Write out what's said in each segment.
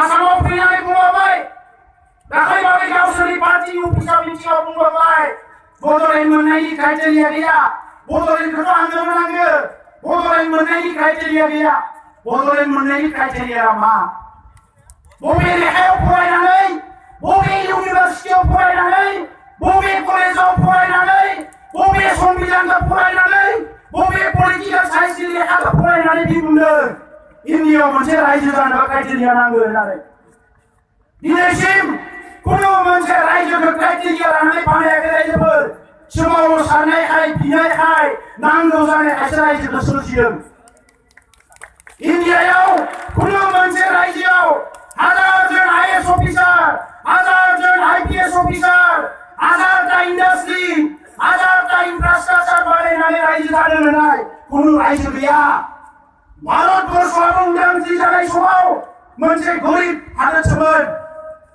आसामाव फैनानै बुंबाय दाखालिबावै गावसोरनि पार्टी अफिसाव मिटिंआव बुंबाय बड'लेण्ड मोननायनि क्राइटेरिया गैया बड'लेण्डखौथ' आंनो नांगौ बड'लेण्ड मोननायनि क्राइटेरिया गैया बड'लेण्ड मोननायनि क्राइटेरिया मा बबे लेखायाव फरायनानै बबे इउनिभार्सिटियाव फरायनानै बबे कलेजाव फरायनानै बबे संबिधानखौ फरायनानै बबे पलिटिकेल साइन्सनि लेखाखौ फरायनानै बुंदों इन्डियायाव मोनसे रायजो जानोबा क्राइटेरिया नांगौ होननानै दिनैसिम कुनु मोनसे रायजोखौ क्राइटेरिया लानानै बानायाखै रायजोफोर सोमावसारनायखाय बिनायखाय नांगौ जानायखायसो रायजोखौ सोरजिदों इन्डियायाव कुनु मोनसे रायजोआव 1000 जन आईएएस अफिसार 1000 जन आईपीएस अफिसार 1000टा इंडस्ट्री 1000टा इंफ्रास्ट्राक्चार बानायनानै रायजो जानो होनाय कुनु रायजो गैया भारतवर्षआबो उदांस्रि जानाय समाव मोनसे गरिब हादोरसोमोन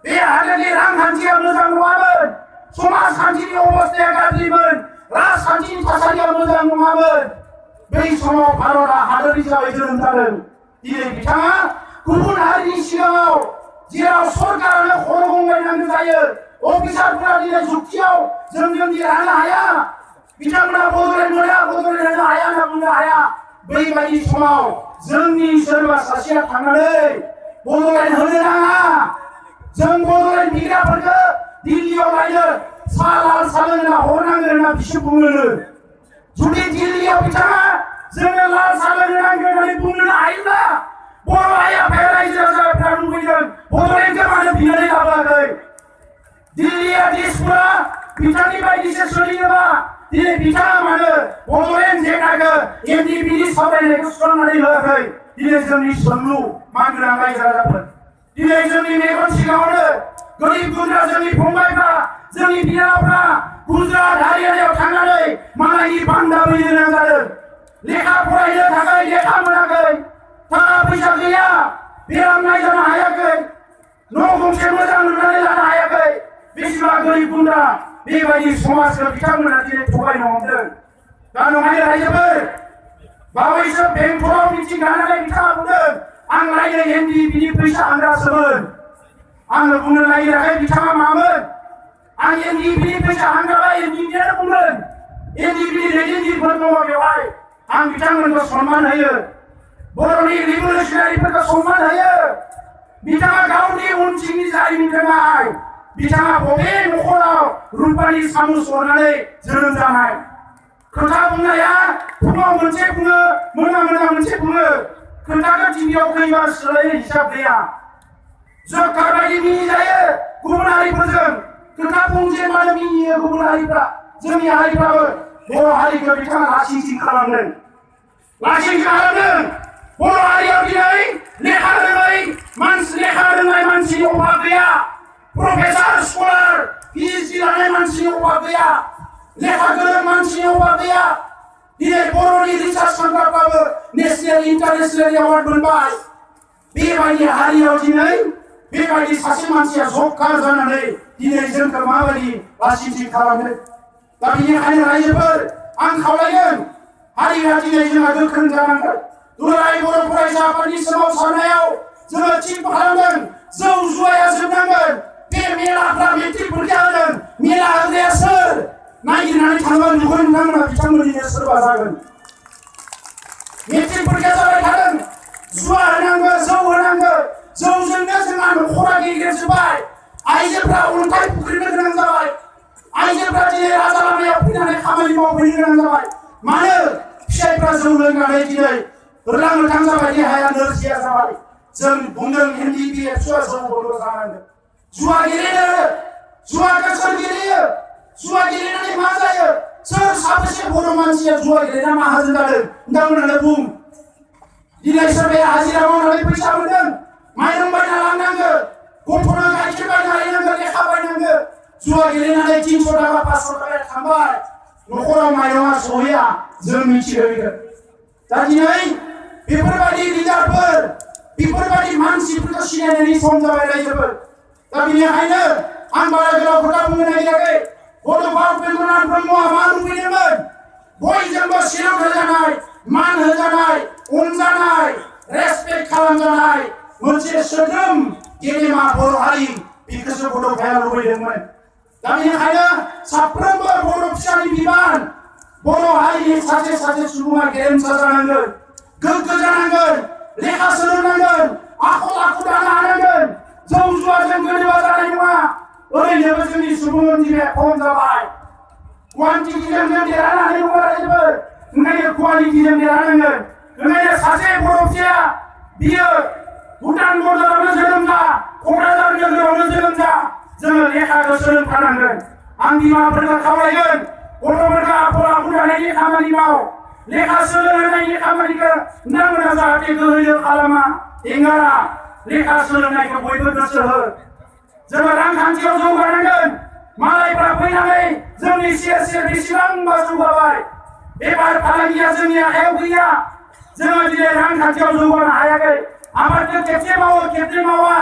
बे हादोरनि रांखान्थिया मोजां नङामोन समाजखान्थिनि अबस्थाया गाज्रिमोन राजखान्थिनि थासारिया मोजां नङामोन बै समाव भारतआ हादोर हिसाबै जोनोम जादों दिनै बिथाङा गुबुन हारिनि सिगाङाव जेराव सरकारानो खर' गंलायनांगौ जायो अफिसारफोरा दिनै जुक्तियाव जोंजों देरहानो हाया बिथांमोना बड'लेण्ड मोना बड'लेण्ड होनो हाया होनना बुंनो हाया बैबायदि समाव जोंनि सोरबा सासेया थांनानै बड'लेण्ड होनो नाङा जों बड'लेण्ड बिग्राफोरखौ दिल्लीयाव लायनो साहा लाल साहा लोंना हरनांगोन होनना बिसोर बुङो जुदि दिल्लीयाव बिथाङा जोंनो लाल साहा लोंनो नांगौ होननानै बुंनो हायोब्ला बर' आफाया रायजो राजाफ्रा लुबैदों बड'लेण्डखौ मानो बिनानै लाबोआखै दिल्लीया दिसपुरा बिथांनि बायदिसो सोलियोबा दिनै बिथाङा मानो बड'लेण्ड जेंनाखौ एनडिपिनि सावरायनायखौ सुस्रांनानै होआखै दिनै जोंनि सोंलु मानगोनां रायजो राजाफोर दिनै जोंनि मेगन सिगाङावनो गोरिब गुन्द्रा जोंनि फंबायफ्रा जोंनि बिनानावफ्रा गुजरात हारियानायाव थांनानै मालायनि बान्दा बैनो गोनां जादों लेखा फरायनो थाखाय लेखा मोनाखै थाखा फैसा गैया बेराम नायजानो हायाखै न' गंसे मोजां लुनानै लानो हायाखै बेसेबा गोरिब गुन्द्रा बेबायदि समाजखौ बिथांमोना दिनै थगायनो हमदों दा नङाय रायजोफोर बावैसो बेंटलाव मिटिं लानानै बिथाङा बुंदों आं लायनो एनडिपिनि फैसा हांग्रासोमोन आङो बुंनो नागिराखै बिथाङा मामोन आं एनडिपिनि फैसा हांग्राबा एनडिपियानो बुंगोन एनडिपिनि दैदेनगिरिफोर दङ बेवहाय आं बिथांमोनखौ सनमान होयो बर'नि रिभलिउसनारिफोरखौ सनमान होयो बिथाङा गावनि उनथिंनि जारिमिनखौ नाय बिथाङा बबे न'खराव रुपानि सामुस हरनानै जोनोम जानाय खोथा बुंनाया फुङाव मोनसे बुङो मोना मोनसे बुङो खोथाखौ टिभियाव खैबार सोलायनो हिसाब गैया जकार बायदि मिनिजायो गुबुन हारिफोरजों खोथा बुंजेनबानो मिनियो गुबुन हारिफ्रा जोंनि हारिफ्राबो बर' हारिखौ बिथाङा लासिंसिं खालामदों बर' हारियाव दिनै लेखा रोङै मानसिनि अभाब गैया प्रफेसार स्कलार पिएइचडि लानाय मानसिनि अभाब गैया लेखा गोरों मानसिनि अभाब गैया दिनै बर'नि रिसार्च सेन्टारफ्राबो नेशनेल इन्टारनेशनेल एवार्ड मोनबाय बेबायदि हारियाव दिनै बेबायदि सासे मानसिया जबकार जानानै दिनै जोंखौ माबायदि लासिंसिं खालामो दा बेनिखायनो रायजोफोर आं खावलायगोन हारिया दिनै जोंहा गोख्रों जानांगोन दुलाराय बर' फरायसा आफादनि सोमावसारनायाव जोङो थि खालामदों जौ जुवाया जोबनांगोन बे मेलाफ्रा मेट्रिक परीक्षा होदों मेला होग्राया सोर नागिरनानै थाङोबा नुगोन नोंथांमोना बिथांमोननिनो सोरबा जागोन मेट्रिक परीक्षा जाबाय थादों जुवा होनांगौ जौ होनांगौ जौजोंनो जोंहा न'खरा गेलेजोब्बाय आइजोफ्रा अन्थाइ फुख्रिनो गोनां जाबाय आइजोफ्रा दिनै राजा लामायाव फैनानै खामानि मावफैनो गोनां जाबाय मानो फिसाइफ्रा जौ लोंनानै दिनै गोरलां गोथां जाबाय देहाया नोरजिया जाबाय जों बुंदों एनडिपि एबसुआ जौ बन्द जानांगोन जुवा गेलेनो जुवाखौ सोर गेलेयो जुवा गेलेनानै मा जायो सोर साबेसे बर' मानसिया जुवा गेलेना माहाजोन जादों नोंथांमोनानो बुं दिनै सोरबाया हाजिरा मावनानै फैसा मोनदों माइरं बायना लांनांगौ गथ'नो गाइखेर बायना लायनांगौ लेखा बायनांगौ जुवा गेलेनानै 300 टाका 500 टाका थांबाय न'खराव माइरंआ सहैया जों मिथिहोयो दा दिनै बेफोरबायदि लिडारफोर बेफोरबायदि मानसिफोरखौ सिनायनायनि सम जाबाय रायजोफोर दा बेनिखायनो आं बारा गोलाव खोथा बुंनो नागिराखै बड'फा उपेन्द्रनाथ ब्रह्मआ मा लुबैदोंमोन बयजोंबो सिनाव होजानाय मान होजानाय अनजानाय रेसपेक्ट खालामजानाय मोनसे सोद्रोम गेदेमा बर' हारि बेखौसो गथ' गथाया लुबैदोंमोन। दा बेनिखायनो साफ्रोमबो बर' फिसानि बिबान बर' हारिनि सासे सासे सुबुङा गेरेमसा जानांगोन, गोग्गो जानांगोन, लेखा सोलोंनांगोन, आखल आखु दानो हानांगोन। जौ जुवाजों गोदोबा जानाय नङा। ओरैनोबो जोंनि सुबुं अनजिमाया खम जाबाय। क्वान्टिटिजों जों देरहानो हानाय नङा रायजोफोर, ओंखायनो क्वालिटिजों देरहानांगोन। ओंखायनो सासे बर' फिसाया बियो भुटान बर्डारावनो जोनोम जा, क'क्राझार नोगोरावनो जोनोम जा, जोङो लेखाखौ सोलोंथारनांगोन। आं बिमाफोरखौ खावलायगोन, गथ'फोरखौ आखल आखु दानायनि खामानि माव, लेखा सोलोंनायनि खामानिखौ नोंथांमोना जाहाथे गोहोजों खालामा, एंगारा। लेखा सोलोंनायखौ बयबो गोसो हो। जोङो रांखान्थियाव जौगानांगोन। मालायफ्रा फैनानै जोंनि सेर सेर बेसेबांबा जौगाबाय। बेफार फालांगिया जोंनि आखायाव गैया। जोङो दिनै रांखान्थियाव जौगानो हायाखै। आबादखौ खेबसे मावो खेबसे मावा।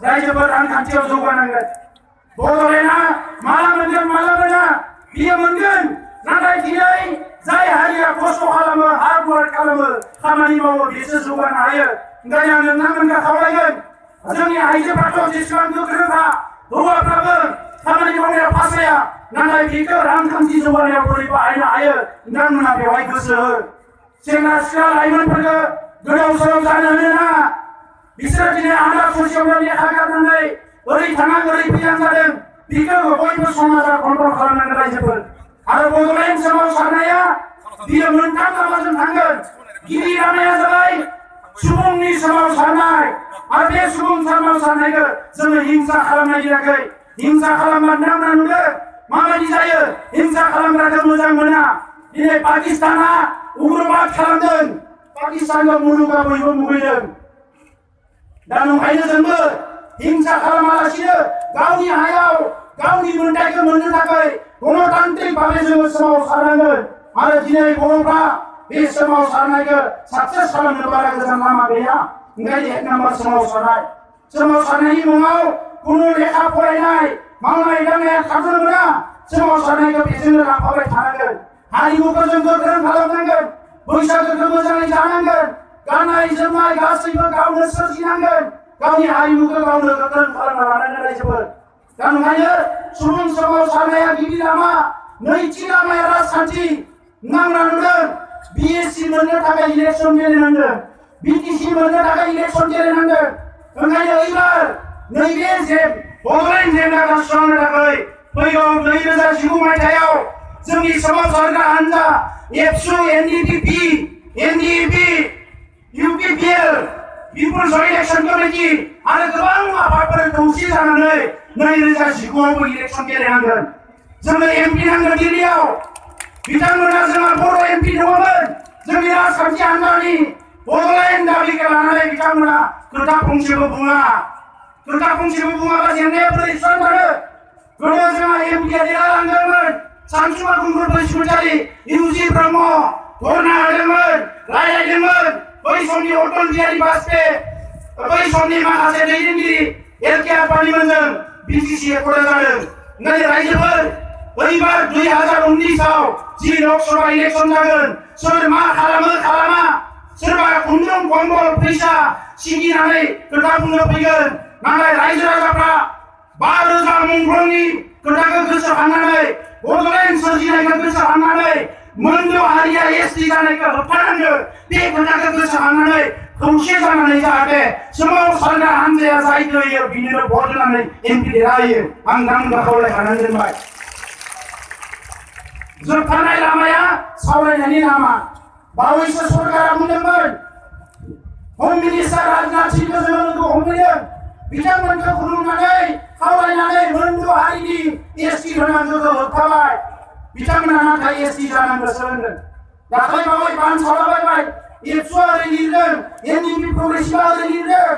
रायजोफोर रांखान्थियाव जौगानांगोन। बड'लेण्डआ माला मोनगोन माला मोना बियो मोनगोन। नाथाय दिनै जाय हारिया खस्थ' खालामो, हार्ड वार्क खालामो, खामानि मावो, बेसो जौगानो हायो। ओंखायनो आं नोंथांमोनखौ खावलायगोन, जोंनि आइजोफ्राथ' जेसेबां गोख्रोंखा, हौवाफ्राबो खामानि मावनायाव फासाया, नाथाय बेखौ रांखान्थि जौगानायाव बोरै बाहायनो हायो नोंथांमोना बेवहाय गोसो हो। सेंग्रा सिख्ला लाइमोनफोरखौ गोदाव सोराव जानो होनो नाङा। बिसोरो दिनै आदार ससेयावनो लेखा गारनानै ओरै थाङा ओरै फैया जादों। बेखौ बयबो समाजा कन्ट्रल खालामनांगोन रायजोफोर। आरो बड'लेण्ड सोमावसारनाया बियो मोनथाम लामाजों थांगोन। गिबि लामाया जाबाय सुबुंनि सोमावसारनाय। आरो बे सुबुं सोमावसारनायखौ जोङो हिंसा खालामनाय जायाखै। हिंसा खालामबा नोंथांमोना नुदों माबायदि जायो। हिंसा खालामग्राखौ मोजां मोना। दिनै पाकिस्ताना उग्रबाद खालामदों। पाकिस्तानखौ मुलुगा बयबो मुगैदों। दा नंखायनो जोंबो हिंसा खालामालासिनो गावनि हायाव गावनि मोन्थाइखौ मोननो थाखाय गणतान्त्रिक भाबै जोङो सोमावसारनांगोन। आरो दिनै बर'फ्रा बे सोमावसारनायखौ साक्सेस खालामनो बारा गोजान लामा गैया। ओंखायनो 1 नाम्बार सोमावसारनाय। सोमावसारनायनि मुङाव खुनु लेखा फरायनाय मावनाय दांनाया थाथ'नो मोना। सोमावसारनायखौ बेजोंनो लांफाबाय थानांगोन। हारिमुखौ जों गोख्रों खालामनांगोन। बैसागोखौ मोजाङै जानांगोन। गाननाय जोमनाय गासैबो गावनो सोरजिनांगोन। गावनि हारिमुखौ गावनो गोख्रों खालामना लानांगोन रायजोफोर। दा ओंखायनो सुबुं सोमावसारनाया गिबि लामा। नैथि लामाया राजखान्थि। नोंथांमोना नुदों BSc मोननो थाखाय इलेक्सन गेलेनांगोन, BTC मोननो थाखाय इलेक्सन गेलेनांगोन। ओंखायनो एबार नैबे बड'लेण्ड जेंनाखौ सुस्रांनो थाखाय फैगौ 2019 मायथाइयाव जोंनि सोमावसारग्रा हान्जा एबसु, NDPP, NDEP, UPPL, people's election committee आरो गोबां आफादफोर खौसे जानानै 2019आवबो इलेक्सन गेलेनांगोन। जोंनो MP नांगोन दिल्लीयाव। बिथांमोना जोंहा बर' MP दङमोन। जोंनि राजखान्थि हान्जानि बड'लेण्ड दाबिखौ लानानै बिथांमोना खोथा फंसेबो बुङा। खोथा फंसेबो बुङाबा जेंनाया बोरै सुस्रांजानो? गोदो जोंहा MPआ देरहालांदोंमोन। सानसुमा खुंगुर बसुमतारी, इउजि ब्रह्म धरना होदोंमोन, रायज्लायदोंमोन। बै समनि अटल बिहारी बाजपेयी, बै समनि माखासे दैदेनगिरि LK आडवाणीमोनजों BTC एकर्ड जादों। ओंखायनो रायजोफोर एबार 2019आव जि लकसभा इलेक्सन जागोन, सोर मा खालामो खालामा, सोरबा खुन्दुं कम्बल फैसा सिगिनानै खोथा बुंनो फैगोन। नाथाय रायजो राजाफ्रा 5,000 मुंख्लंनि खोथाखौ गोसोखांनानै, बड'लेण्ड सोरजिनायखौ गोसोखांनानै, मोनद' हारिया ST जानायखौ होबथानांगौ। बे खोथाखौ गोसोखांनानै खौसे जानानै जाहाथे सोमावसारग्रा हान्जाया जायखौ होयो बिनो भट होनानै MP देरहायो। आं नोंथांमोनखौ खावलायखानानै दोनबाय। जोबथारनाय लामाया सावरायनायनि लामा। बावैसो सरकारा बुंदोंमोन हम मिनिस्टार राजनाथ सिंहखौ जोङो लोगो हमहैदों। बिथांमोनखौ खुलुमनानै खावलायनानै मोनद' हारिनि ST होनांगौखौ होबथाबाय। बिथांमोना नाथाय ST जानांगौसो होनदों। दाख्लै बावै बानसावलाबायबाय। एबसुआ ओरै लिरदों, NDP प्रग्रेसिभआ ओरै लिरदों।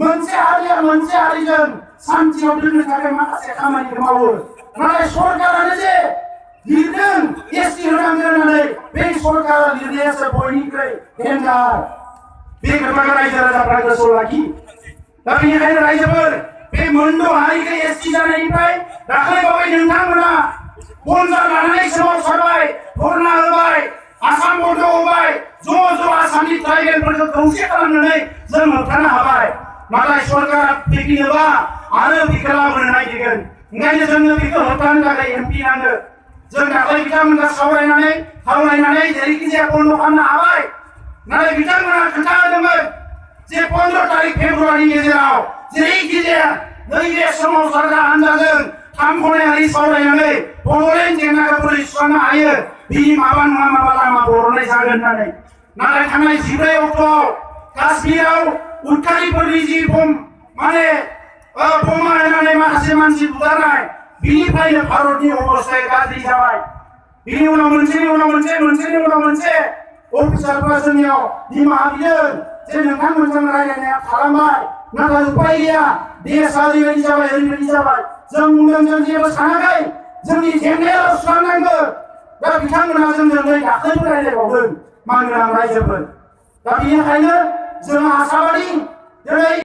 मोनसे हारिया मोनसे हारिजों सान्थियाव दोननो थाखाय माखासे खामानिखौ मावो। नाथाय सरकारानो जे लिरदों ST होनांगौ होननानै, बे सरकारा लिरनायासो बयनिख्रुइ डेन्जार। बे खोथाखौ रायजो राजाफ्रा गोसोआव लाखि। दा बेनिखायनो रायजोफोर बे मोनद' हारिखौ ST जानायनिफ्राय दाख्लै बावै नोंथांमोना बनजार लानानै सोमावसारबाय, धरना होबाय, आसाम बन्द होबाय। ज' ज' आसामनि ट्राइबेलफोरखौ खौसे खालामनानै जों होबथानो हाबाय। नाथाय सरकारा फैफिनोबा आरो बेखौ लाबोनो नागिरगोन। ओंखायनो जोंनो बेखौ होबथानो थाखाय एमपि नांगौ। जों दाख्लै बिथांमोनखौ खावलायनानै जेरैखि जाया बन्द खालामनो हाबाय। नाथाय बिथांमोना खोथा होदोंमोन जे 15 तारिख फेब्रुवारिनि गेजेराव जेरैखि जाया नैबे सोमावसारग्रा हान्जाजों 3 खनायारि सावरायनानै बड'लेण्ड जेंनाखौ बोरै सुस्रांनो हायो बिनि माबा नङा माबा लामा बर'नाय जागोन होननानै। नाथाय थांनाय 14 अक्ट'आव काश्मीराव उदखारिफोरनि जि बमा होनानै माखासे मानसि बुथारनाय बिनिफ्रायनो भारतनि अबस्थाया गाज्रि जाबाय। बिनि उनाव मोनसेनि उनाव मोनसे अफिसारफ्रा जोंनियाव निमाहा बिदों जे नोंथांमोनजों रायज्लायनाया थालांबाय। नाथाय उपाय गैया, देशआ ओरैबायदि जाबाय। जों बुंदों जों जेबो सानाखै, जोंनि जेंनायाल' सुस्रांनांगौ। दा बिथांमोना जोंजों नै दाख्लैबो रायज्लायबावदों मानगोनां रायजोफोर। दा बेनिखायनो जों आसामारि दिनै